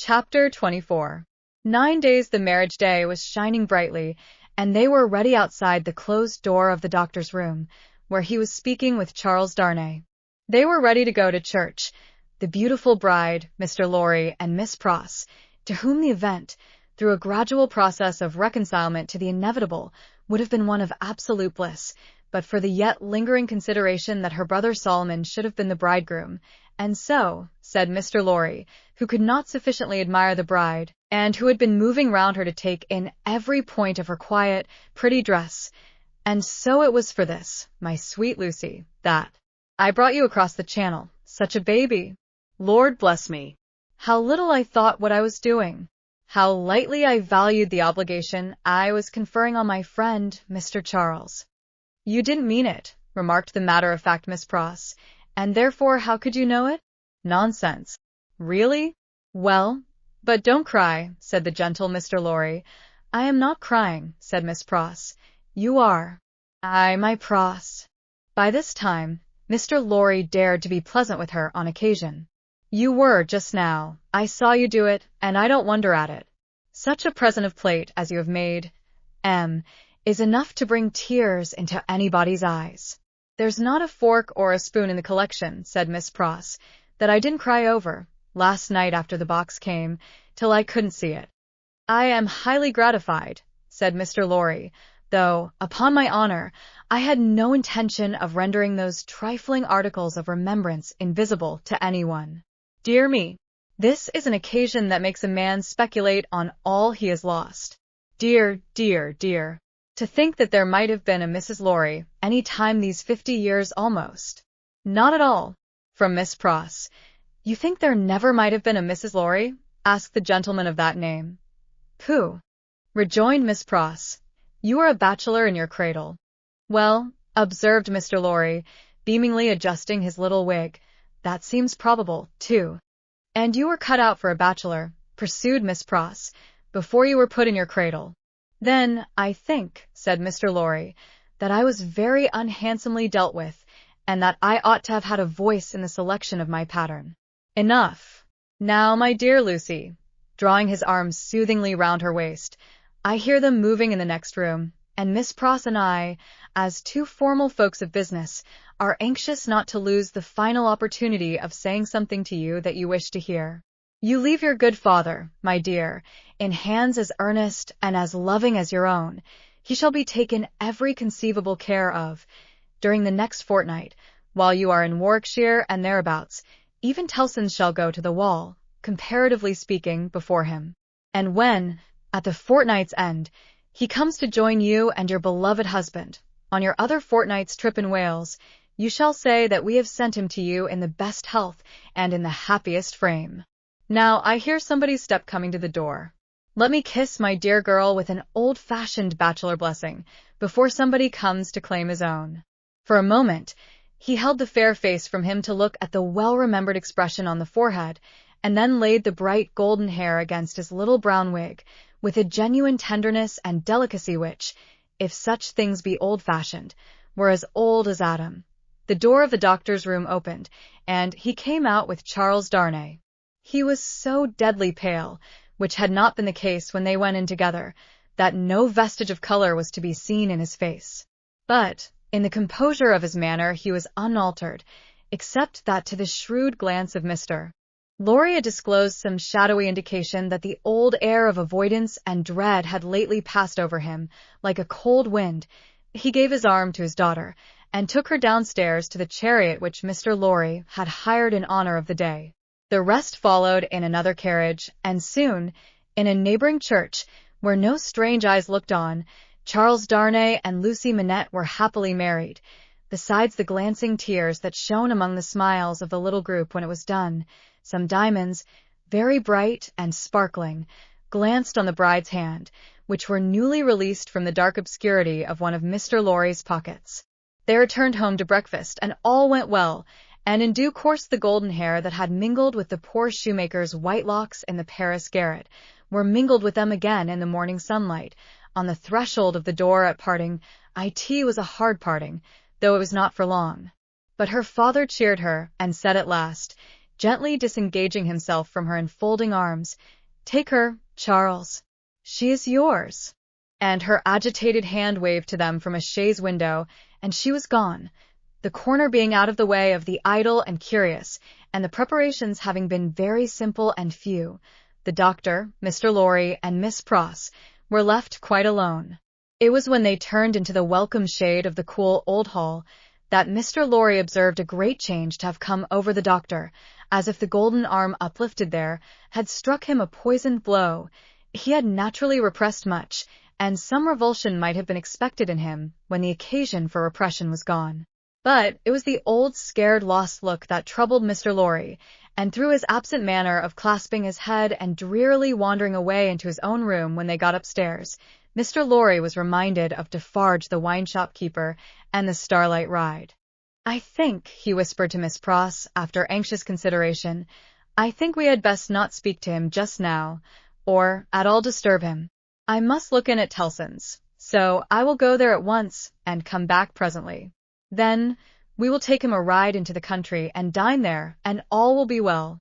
Chapter 24. 9 days the marriage day was shining brightly, and they were ready outside the closed door of the doctor's room, where he was speaking with Charles Darnay. They were ready to go to church, the beautiful bride, Mr. Lorry, and Miss Pross, to whom the event, through a gradual process of reconcilement to the inevitable, would have been one of absolute bliss, but for the yet lingering consideration that her brother Solomon should have been the bridegroom. And so, said Mr. Lorry, who could not sufficiently admire the bride, and who had been moving round her to take in every point of her quiet, pretty dress, and so it was for this, my sweet Lucy, that I brought you across the channel, such a baby. Lord bless me! How little I thought what I was doing! How lightly I valued the obligation I was conferring on my friend, Mr. Charles. You didn't mean it, remarked the matter-of-fact Miss Pross, and therefore how could you know it? Nonsense. Really? Well, but don't cry, said the gentle Mr. Lorry. I am not crying, said Miss Pross. You are. Ay, my Pross. By this time, Mr. Lorry dared to be pleasant with her on occasion. You were just now. I saw you do it, and I don't wonder at it. Such a present of plate as you have made, is enough to bring tears into anybody's eyes. There's not a fork or a spoon in the collection, said Miss Pross, that I didn't cry over, last night after the box came, till I couldn't see it. I am highly gratified, said Mr. Lorry, though, upon my honor, I had no intention of rendering those trifling articles of remembrance invisible to anyone. Dear me, this is an occasion that makes a man speculate on all he has lost. Dear, dear, dear. To think that there might have been a Mrs. Lorry any time these 50 years almost. Not at all. From Miss Pross. You think there never might have been a Mrs. Lorry? Asked the gentleman of that name. Pooh! Rejoined Miss Pross. You are a bachelor in your cradle. Well, observed Mr. Lorry, beamingly adjusting his little wig, that seems probable, too. And you were cut out for a bachelor, pursued Miss Pross, before you were put in your cradle. Then, I think, said Mr. Lorry, that I was very unhandsomely dealt with, and that I ought to have had a voice in the selection of my pattern. Enough. Now, my dear Lucy, drawing his arms soothingly round her waist, I hear them moving in the next room, and Miss Pross and I, as two formal folks of business, are anxious not to lose the final opportunity of saying something to you that you wish to hear. You leave your good father, my dear, in hands as earnest and as loving as your own. He shall be taken every conceivable care of. During the next fortnight, while you are in Warwickshire and thereabouts, even Tellson's shall go to the wall, comparatively speaking, before him. And when, at the fortnight's end, he comes to join you and your beloved husband, on your other fortnight's trip in Wales, you shall say that we have sent him to you in the best health and in the happiest frame. Now, I hear somebody's step coming to the door. Let me kiss my dear girl with an old-fashioned bachelor blessing, before somebody comes to claim his own. For a moment, he held the fair face from him to look at the well-remembered expression on the forehead, and then laid the bright golden hair against his little brown wig, with a genuine tenderness and delicacy which, if such things be old-fashioned, were as old as Adam. The door of the doctor's room opened, and he came out with Charles Darnay. He was so deadly pale, which had not been the case when they went in together, that no vestige of color was to be seen in his face. But, in the composure of his manner he was unaltered, except that to the shrewd glance of Mr. Lorry had disclosed some shadowy indication that the old air of avoidance and dread had lately passed over him, like a cold wind. He gave his arm to his daughter, and took her downstairs to the chariot which Mr. Lorry had hired in honor of the day. The rest followed in another carriage, and soon, in a neighboring church, where no strange eyes looked on, Charles Darnay and Lucie Manette were happily married. Besides the glancing tears that shone among the smiles of the little group when it was done, some diamonds, very bright and sparkling, glanced on the bride's hand, which were newly released from the dark obscurity of one of Mr. Lorry's pockets. They returned home to breakfast, and all went well, and in due course the golden hair that had mingled with the poor shoemaker's white locks in the Paris garret were mingled with them again in the morning sunlight. On the threshold of the door at parting, it was a hard parting, though it was not for long. But her father cheered her, and said at last, gently disengaging himself from her enfolding arms. "Take her, Charles. She is yours." And her agitated hand waved to them from a chaise window, and she was gone, the corner being out of the way of the idle and curious, and the preparations having been very simple and few. The doctor, Mr. Lorry, and Miss Pross were left quite alone. It was when they turned into the welcome shade of the cool old hall that Mr. Lorry observed a great change to have come over the doctor, as if the golden arm uplifted there had struck him a poisoned blow. He had naturally repressed much, and some revulsion might have been expected in him when the occasion for repression was gone. But it was the old scared lost look that troubled Mr. Lorry, and through his absent manner of clasping his head and drearily wandering away into his own room when they got upstairs, Mr. Lorry was reminded of Defarge the wine-shop keeper and the starlight ride. "I think," he whispered to Miss Pross, after anxious consideration, "I think we had best not speak to him just now, or at all disturb him. I must look in at Tellson's, so I will go there at once and come back presently. Then we will take him a ride into the country and dine there, and all will be well."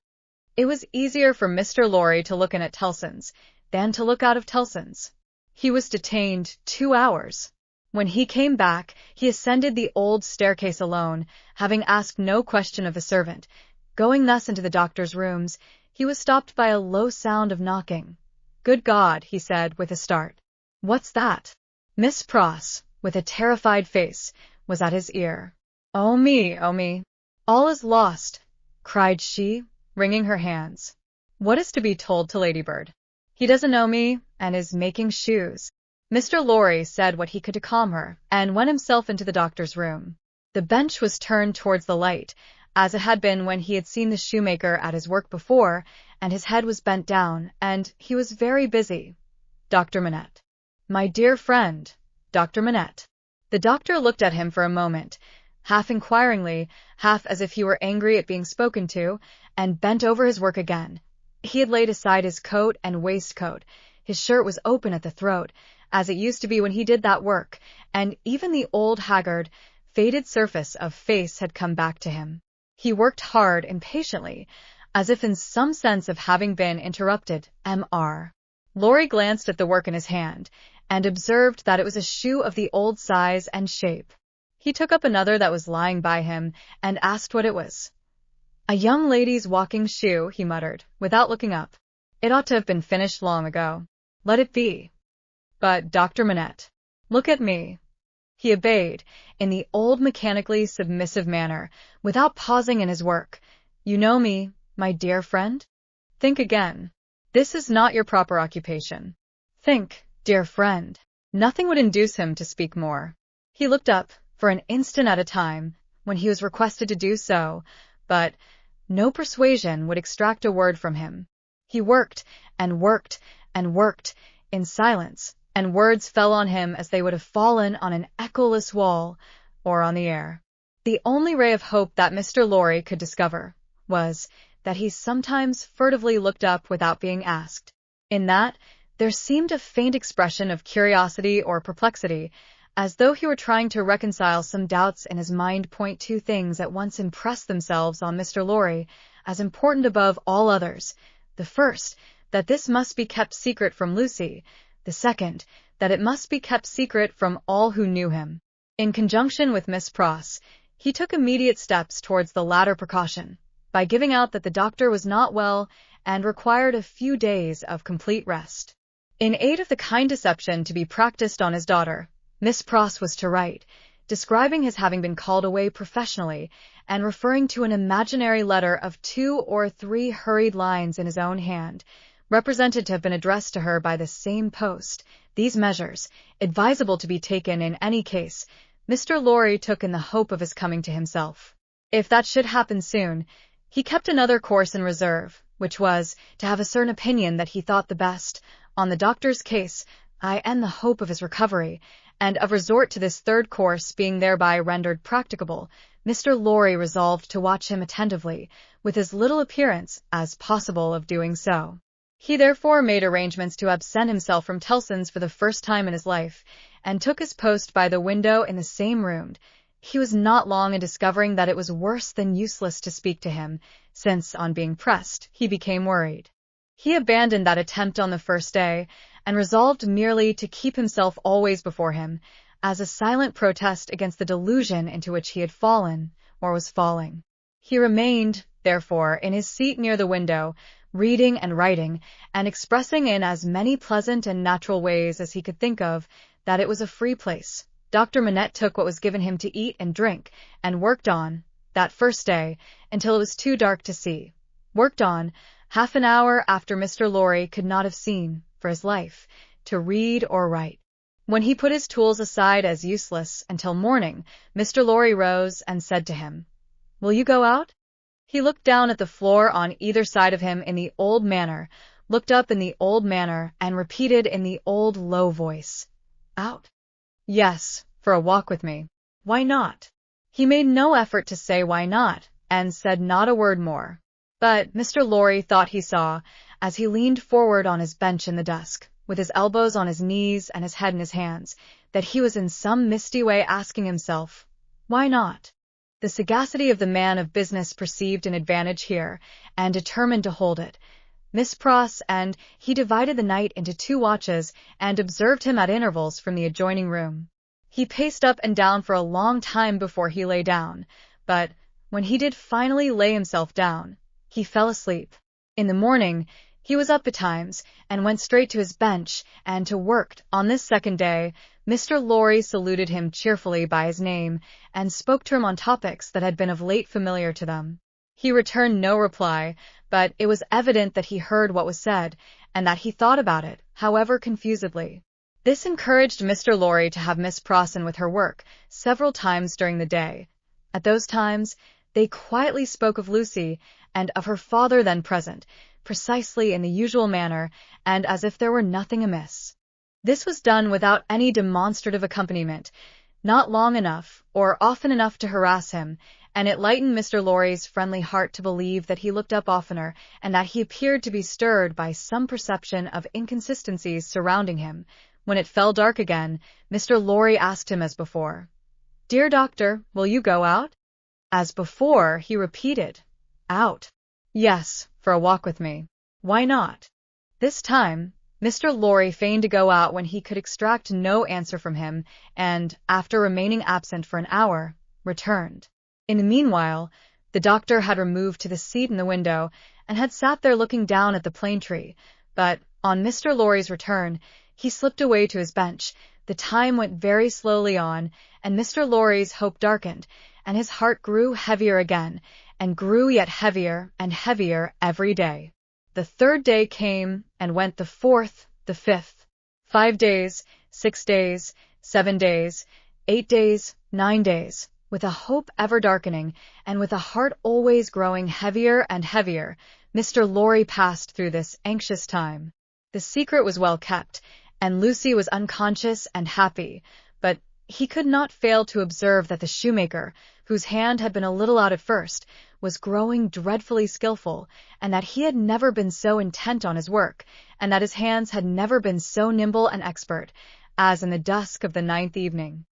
It was easier for Mr. Lorry to look in at Tellson's than to look out of Tellson's. He was detained 2 hours. When he came back, he ascended the old staircase alone, having asked no question of the servant. Going thus into the doctor's rooms, he was stopped by a low sound of knocking. "Good God," he said, with a start. "What's that?" Miss Pross, with a terrified face, was at his ear. "Oh me, oh me! All is lost!" cried she, wringing her hands. "What is to be told to Ladybird? He doesn't know me, and is making shoes." Mr. Lorry said what he could to calm her, and went himself into the doctor's room. The bench was turned towards the light, as it had been when he had seen the shoemaker at his work before, and his head was bent down, and he was very busy. "Dr. Manette." "My dear friend, Dr. Manette." The doctor looked at him for a moment, half inquiringly, half as if he were angry at being spoken to, and bent over his work again. He had laid aside his coat and waistcoat. His shirt was open at the throat, as it used to be when he did that work, and even the old haggard, faded surface of face had come back to him. He worked hard, impatiently, as if in some sense of having been interrupted. Mr. Lorry glanced at the work in his hand, and observed that it was a shoe of the old size and shape. He took up another that was lying by him, and asked what it was. "A young lady's walking shoe," he muttered, without looking up. "It ought to have been finished long ago. Let it be. But, Dr. Manette, look at me." He obeyed, in the old mechanically submissive manner, without pausing in his work. "You know me, my dear friend? Think again. This is not your proper occupation. Think, dear friend." Nothing would induce him to speak more. He looked up, for an instant at a time, when he was requested to do so, but no persuasion would extract a word from him. He worked, and worked, and worked, in silence, and words fell on him as they would have fallen on an echoless wall, or on the air. The only ray of hope that Mr. Lorry could discover was that he sometimes furtively looked up without being asked. In that, there seemed a faint expression of curiosity or perplexity, as though he were trying to reconcile some doubts in his mind. Two things at once impressed themselves on Mr. Lorry as important above all others. The first, that this must be kept secret from Lucie. The second, that it must be kept secret from all who knew him. In conjunction with Miss Pross, he took immediate steps towards the latter precaution, by giving out that the doctor was not well and required a few days of complete rest. In aid of the kind deception to be practiced on his daughter, Miss Pross was to write, describing his having been called away professionally, and referring to an imaginary letter of 2 or 3 hurried lines in his own hand, represented to have been addressed to her by the same post. These measures, advisable to be taken in any case, Mr. Lorry took in the hope of his coming to himself. If that should happen soon, he kept another course in reserve, which was to have a certain opinion that he thought the best on the doctor's case, and the hope of his recovery, and of resort to this third course being thereby rendered practicable, Mr. Lorry resolved to watch him attentively, with as little appearance as possible of doing so. He therefore made arrangements to absent himself from Tellson's for the first time in his life, and took his post by the window in the same room. He was not long in discovering that it was worse than useless to speak to him. since, on being pressed, he became worried. He abandoned that attempt on the first day, and resolved merely to keep himself always before him, as a silent protest against the delusion into which he had fallen, or was falling. He remained, therefore, in his seat near the window, reading and writing, and expressing in as many pleasant and natural ways as he could think of that it was a free place. Dr. Manette took what was given him to eat and drink, and worked on, that first day, until it was too dark to see. Worked on, half an hour after Mr. Lorry could not have seen, for his life, to read or write. When he put his tools aside as useless until morning, Mr. Lorry rose and said to him, "Will you go out?" He looked down at the floor on either side of him in the old manner, looked up in the old manner, and repeated in the old low voice, "Out?" "Yes, for a walk with me." "Why not?" He made no effort to say why not, and said not a word more. But Mr. Lorry thought he saw, as he leaned forward on his bench in the dusk, with his elbows on his knees and his head in his hands, that he was in some misty way asking himself, "Why not?" The sagacity of the man of business perceived an advantage here, and determined to hold it. Miss Pross and he divided the night into 2 watches, and observed him at intervals from the adjoining room. He paced up and down for a long time before he lay down, but when he did finally lay himself down, he fell asleep. In the morning, he was up betimes, and went straight to his bench, and to work. On this second day, Mr. Lorry saluted him cheerfully by his name, and spoke to him on topics that had been of late familiar to them. He returned no reply, but it was evident that he heard what was said, and that he thought about it, however confusedly. This encouraged Mr. Lorry to have Miss Prosson with her work several times during the day. At those times, they quietly spoke of Lucie, and of her father then present, precisely in the usual manner, and as if there were nothing amiss. This was done without any demonstrative accompaniment, not long enough, or often enough to harass him, and it lightened Mr. Lorry's friendly heart to believe that he looked up oftener, and that he appeared to be stirred by some perception of inconsistencies surrounding him. When it fell dark again, Mr. Lorry asked him as before, "Dear doctor, will you go out?" As before, he repeated, "Out?" "Yes, for a walk with me." "Why not?" This time, Mr. Lorry feigned to go out when he could extract no answer from him, and, after remaining absent for an hour, returned. In the meanwhile, the doctor had removed to the seat in the window, and had sat there looking down at the plane tree, but, on Mr. Lorry's return, he slipped away to his bench. The time went very slowly on, and Mr. Lorry's hope darkened, and his heart grew heavier again, and grew yet heavier and heavier every day. The 3rd day came, and went the 4th, the 5th. 5 days, 6 days, 7 days, 8 days, 9 days. With a hope ever darkening, and with a heart always growing heavier and heavier, Mr. Lorry passed through this anxious time. The secret was well kept, and Lucie was unconscious and happy, but he could not fail to observe that the shoemaker, whose hand had been a little out at first, was growing dreadfully skilful, and that he had never been so intent on his work, and that his hands had never been so nimble and expert, as in the dusk of the 9th evening.